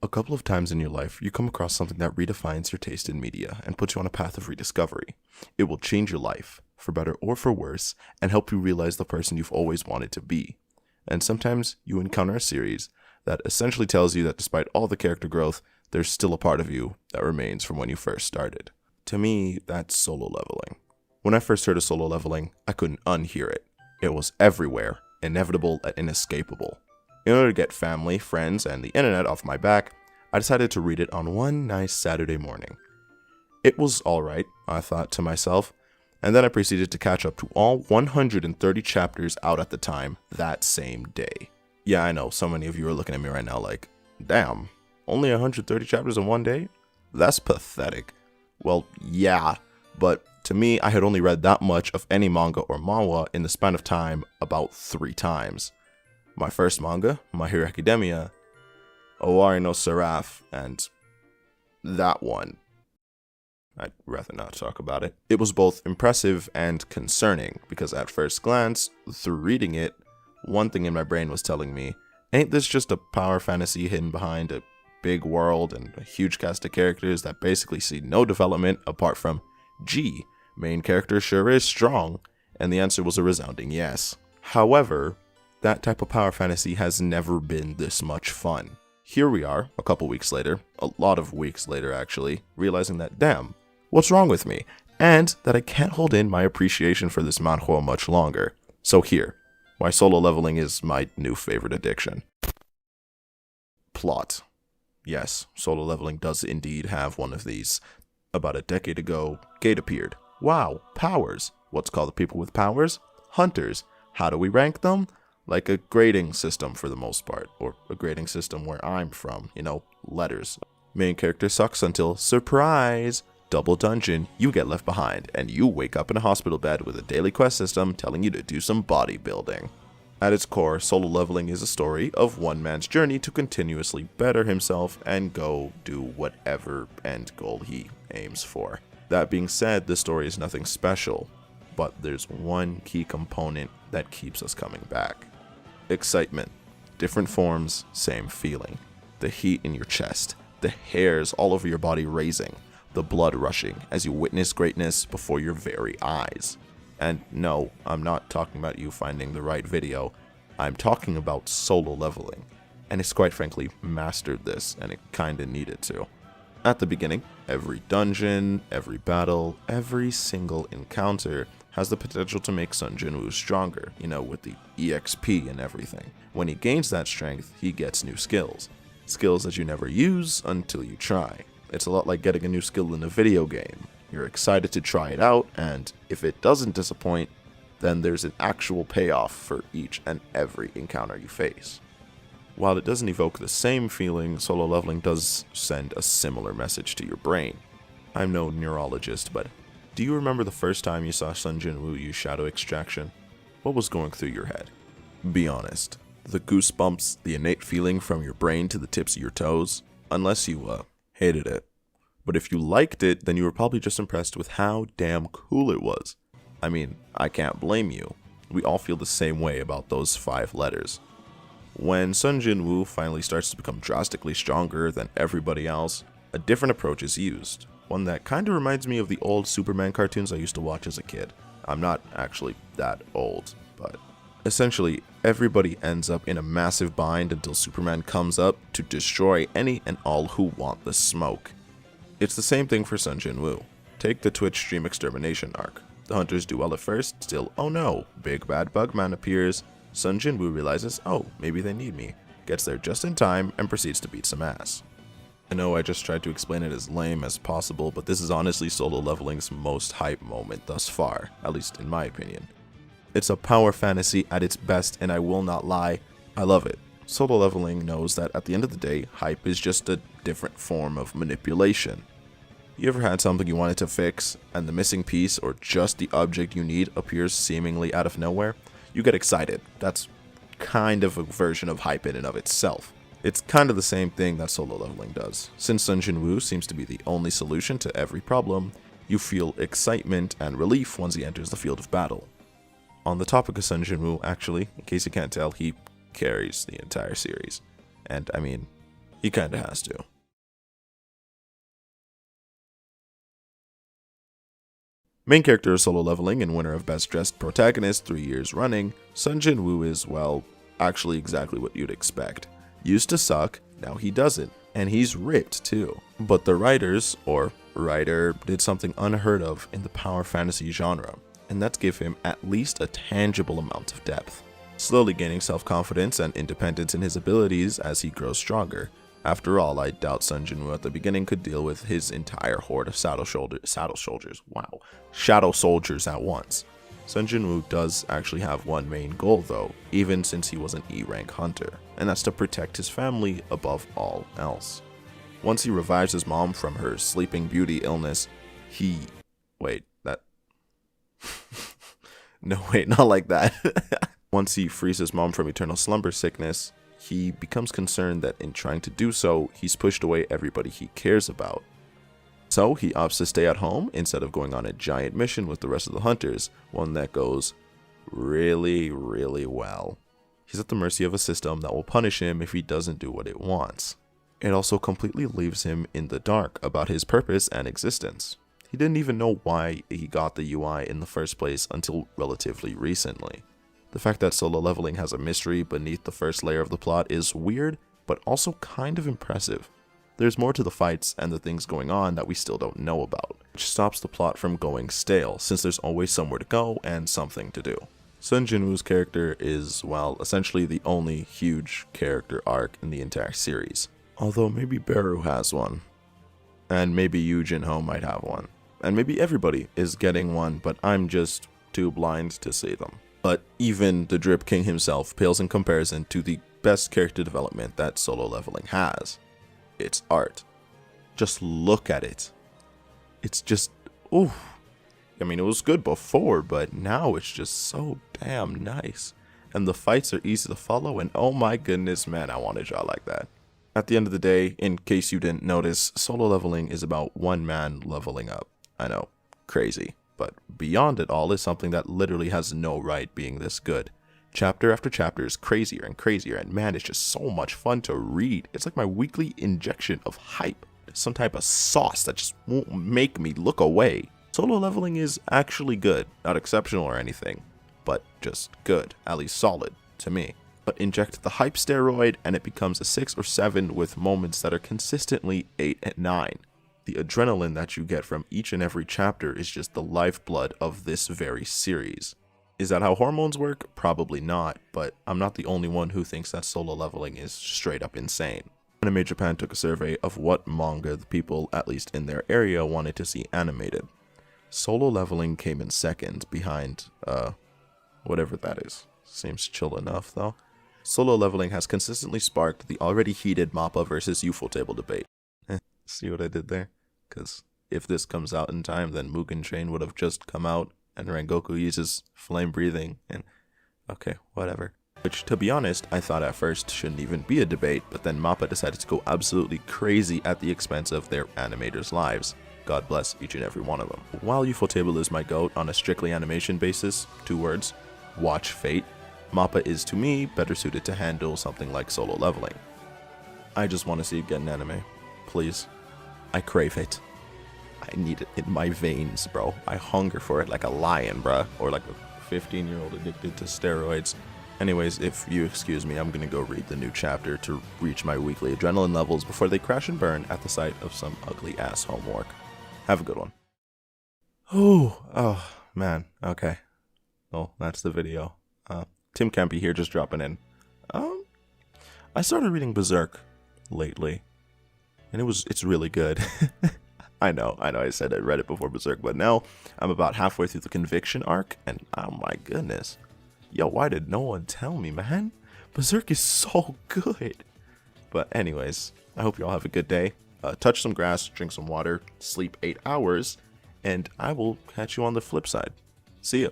A couple of times in your life, you come across something that redefines your taste in media and puts you on a path of rediscovery. It will change your life, for better or for worse, and help you realize the person you've always wanted to be. And sometimes you encounter a series that essentially tells you that despite all the character growth, there's still a part of you that remains from when you first started. To me, that's Solo Leveling. When I first heard of Solo Leveling, I couldn't unhear it. It was everywhere, inevitable and inescapable. In order to get family, friends, and the internet off my back, I decided to read it on one nice Saturday morning. It was alright, I thought to myself, and then I proceeded to catch up to all 130 chapters out at the time that same day. Yeah, I know, so many of you are looking at me right now like, damn, only 130 chapters in one day? That's pathetic. Well, yeah, but to me, I had only read that much of any manga or manhwa in the span of time about 3 times. My first manga, My Hero Academia, Owari no Seraph, and that one. I'd rather not talk about it. It was both impressive and concerning, because at first glance, through reading it, one thing in my brain was telling me, ain't this just a power fantasy hidden behind a big world and a huge cast of characters that basically see no development apart from, gee, main character sure is strong, and the answer was a resounding yes. However, that type of power fantasy has never been this much fun. Here we are, a couple weeks later, a lot of weeks later actually, realizing that damn, what's wrong with me? And that I can't hold in my appreciation for this manhwa much longer. So here, why Solo Leveling is my new favorite addiction. Plot. Yes, Solo Leveling does indeed have one of these. About a decade ago, Gate appeared. Wow, powers. What's called the people with powers? Hunters. How do we rank them? Like a grading system for the most part, or a grading system where I'm from, letters. Main character sucks until, surprise, double dungeon, you get left behind, and you wake up in a hospital bed with a daily quest system telling you to do some bodybuilding. At its core, Solo Leveling is a story of one man's journey to continuously better himself and go do whatever end goal he aims for. That being said, the story is nothing special, but there's one key component that keeps us coming back. Excitement. Different forms, same feeling. The heat in your chest, the hairs all over your body raising, the blood rushing as you witness greatness before your very eyes. And no, I'm not talking about you finding the right video. I'm talking about Solo Leveling. And it's quite frankly mastered this, and it kinda needed to. At the beginning, every dungeon, every battle, every single encounter has the potential to make Jin-Woo stronger, with the EXP and everything. When he gains that strength, he gets new skills. Skills that you never use until you try. It's a lot like getting a new skill in a video game. You're excited to try it out, and if it doesn't disappoint, then there's an actual payoff for each and every encounter you face. While it doesn't evoke the same feeling, Solo Leveling does send a similar message to your brain. I'm no neurologist, but do you remember the first time you saw Jin-Woo use shadow extraction? What was going through your head? Be honest. The goosebumps, the innate feeling from your brain to the tips of your toes? Unless you, hated it. But if you liked it, then you were probably just impressed with how damn cool it was. I mean, I can't blame you. We all feel the same way about those 5 letters. When Jin-Woo finally starts to become drastically stronger than everybody else, a different approach is used. One that kinda reminds me of the old Superman cartoons I used to watch as a kid. I'm not actually that old, but essentially everybody ends up in a massive bind until Superman comes up to destroy any and all who want the smoke. It's the same thing for Jin-Woo. Take the Twitch stream extermination arc. The hunters do well at first, still, oh no, big bad Bugman appears. Jin-Woo realizes, oh, maybe they need me, gets there just in time, and proceeds to beat some ass. I know I just tried to explain it as lame as possible, but this is honestly Solo Leveling's most hype moment thus far, at least in my opinion. It's a power fantasy at its best, and I will not lie, I love it. Solo Leveling knows that at the end of the day, hype is just a different form of manipulation. You ever had something you wanted to fix, and the missing piece or just the object you need appears seemingly out of nowhere? You get excited. That's kind of a version of hype in and of itself. It's kind of the same thing that Solo Leveling does. Since Jin-Woo seems to be the only solution to every problem, you feel excitement and relief once he enters the field of battle. On the topic of Jin-Woo, actually, in case you can't tell, he carries the entire series. And I mean, He kinda has to. Main character of Solo Leveling and winner of Best Dressed Protagonist 3 years running, Jin-Woo is, well, actually exactly what you'd expect. Used to suck, now he doesn't, and he's ripped too. But the writers, or writer, did something unheard of in the power fantasy genre, and that's give him at least a tangible amount of depth. Slowly gaining self-confidence and independence in his abilities as he grows stronger. After all, I doubt Jin-Woo at the beginning could deal with his entire horde of shadow soldiers at once. Jin-Woo does actually have one main goal though, even since he was an E-rank hunter, and that's to protect his family above all else. Once he revives his mom from her sleeping beauty illness, no wait, not like that. Once he frees his mom from eternal slumber sickness, he becomes concerned that in trying to do so, he's pushed away everybody he cares about. So he opts to stay at home instead of going on a giant mission with the rest of the hunters, one that goes really, really well. He's at the mercy of a system that will punish him if he doesn't do what it wants. It also completely leaves him in the dark about his purpose and existence. He didn't even know why he got the UI in the first place until relatively recently. The fact that Solo Leveling has a mystery beneath the first layer of the plot is weird, but also kind of impressive. There's more to the fights and the things going on that we still don't know about, which stops the plot from going stale, since there's always somewhere to go and something to do. Jin-Woo's character is, well, essentially the only huge character arc in the entire series. Although maybe Beru has one. And maybe Yu Jin-Ho might have one. And maybe everybody is getting one, but I'm just too blind to see them. But even the Drip King himself pales in comparison to the best character development that Solo Leveling has. It's art. Just look at it. It's just, ooh. I mean, it was good before, but now it's just so damn nice. And the fights are easy to follow, and oh my goodness, man, I want a jaw like that. At the end of the day, in case you didn't notice, Solo Leveling is about one man leveling up. I know, crazy. But beyond it all is something that literally has no right being this good. Chapter after chapter is crazier and crazier, and man, it's just so much fun to read. It's like my weekly injection of hype. It's some type of sauce that just won't make me look away. Solo Leveling is actually good, not exceptional or anything, but just good, at least solid, to me. But inject the hype steroid and it becomes a 6 or 7 with moments that are consistently 8 and 9. The adrenaline that you get from each and every chapter is just the lifeblood of this very series. Is that how hormones work? Probably not, but I'm not the only one who thinks that Solo Leveling is straight up insane. Anime Japan took a survey of what manga the people, at least in their area, wanted to see animated. Solo Leveling came in second behind, whatever that is. Seems chill enough, though. Solo Leveling has consistently sparked the already heated MAPPA versus UFO table debate. See what I did there? Because if this comes out in time, then Mugen Train would have just come out, and Rengoku uses flame breathing, and okay, whatever. Which, to be honest, I thought at first shouldn't even be a debate, but then MAPPA decided to go absolutely crazy at the expense of their animators' lives. God bless each and every one of them. While Ufotable is my GOAT on a strictly animation basis, 2 words, watch Fate, MAPPA is to me better suited to handle something like Solo Leveling. I just want to see it get an anime. Please. I crave it. I need it in my veins, bro. I hunger for it like a lion, bruh. Or like a 15-year-old addicted to steroids. Anyways, if you excuse me, I'm gonna go read the new chapter to reach my weekly adrenaline levels before they crash and burn at the sight of some ugly-ass homework. Have a good one. Oh, man. Okay. Well, that's the video. Tim Campy here, just dropping in. I started reading Berserk lately. And it's really good. I know, I said I read it before Berserk, but now I'm about halfway through the Conviction arc, and oh my goodness. Yo, why did no one tell me, man? Berserk is so good. But anyways, I hope you all have a good day. Touch some grass, drink some water, sleep 8 hours, and I will catch you on the flip side. See ya.